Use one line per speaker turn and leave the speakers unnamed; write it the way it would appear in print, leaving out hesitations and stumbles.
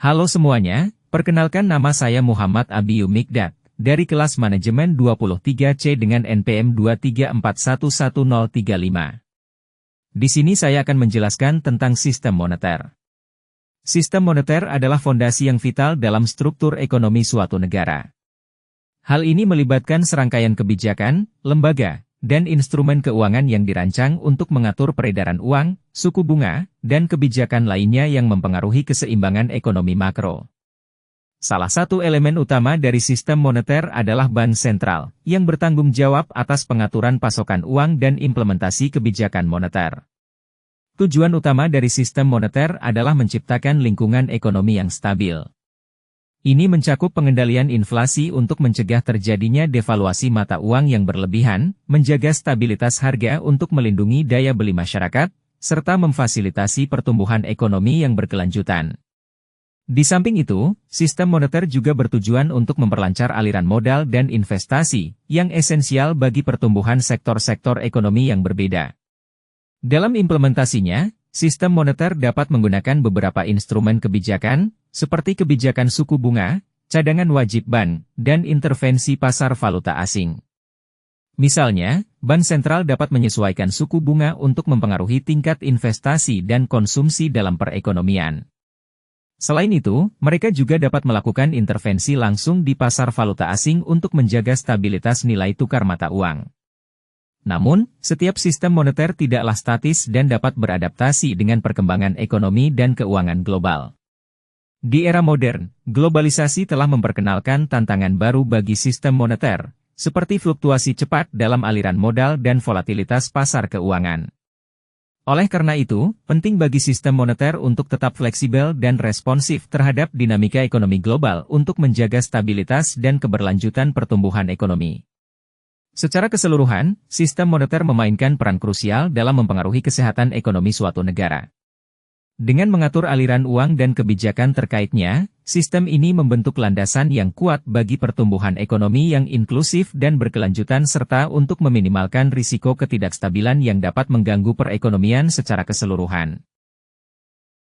Halo semuanya, perkenalkan nama saya Muhammad Abiyu Mikdad, dari kelas manajemen 23C dengan NPM 234111035. Di sini saya akan menjelaskan tentang sistem moneter. Sistem moneter adalah fondasi yang vital dalam struktur ekonomi suatu negara. Hal ini melibatkan serangkaian kebijakan, lembaga, dan instrumen keuangan yang dirancang untuk mengatur peredaran uang, suku bunga, dan kebijakan lainnya yang mempengaruhi keseimbangan ekonomi makro. Salah satu elemen utama dari sistem moneter adalah bank sentral, yang bertanggung jawab atas pengaturan pasokan uang dan implementasi kebijakan moneter. Tujuan utama dari sistem moneter adalah menciptakan lingkungan ekonomi yang stabil. Ini mencakup pengendalian inflasi untuk mencegah terjadinya devaluasi mata uang yang berlebihan, menjaga stabilitas harga untuk melindungi daya beli masyarakat, serta memfasilitasi pertumbuhan ekonomi yang berkelanjutan. Di samping itu, sistem moneter juga bertujuan untuk memperlancar aliran modal dan investasi, yang esensial bagi pertumbuhan sektor-sektor ekonomi yang berbeda. Dalam implementasinya, sistem moneter dapat menggunakan beberapa instrumen kebijakan, seperti kebijakan suku bunga, cadangan wajib bank, dan intervensi pasar valuta asing. Misalnya, bank sentral dapat menyesuaikan suku bunga untuk mempengaruhi tingkat investasi dan konsumsi dalam perekonomian. Selain itu, mereka juga dapat melakukan intervensi langsung di pasar valuta asing untuk menjaga stabilitas nilai tukar mata uang. Namun, setiap sistem moneter tidaklah statis dan dapat beradaptasi dengan perkembangan ekonomi dan keuangan global. Di era modern, globalisasi telah memperkenalkan tantangan baru bagi sistem moneter, seperti fluktuasi cepat dalam aliran modal dan volatilitas pasar keuangan. Oleh karena itu, penting bagi sistem moneter untuk tetap fleksibel dan responsif terhadap dinamika ekonomi global untuk menjaga stabilitas dan keberlanjutan pertumbuhan ekonomi. Secara keseluruhan, sistem moneter memainkan peran krusial dalam mempengaruhi kesehatan ekonomi suatu negara. Dengan mengatur aliran uang dan kebijakan terkaitnya, sistem ini membentuk landasan yang kuat bagi pertumbuhan ekonomi yang inklusif dan berkelanjutan serta untuk meminimalkan risiko ketidakstabilan yang dapat mengganggu perekonomian secara keseluruhan.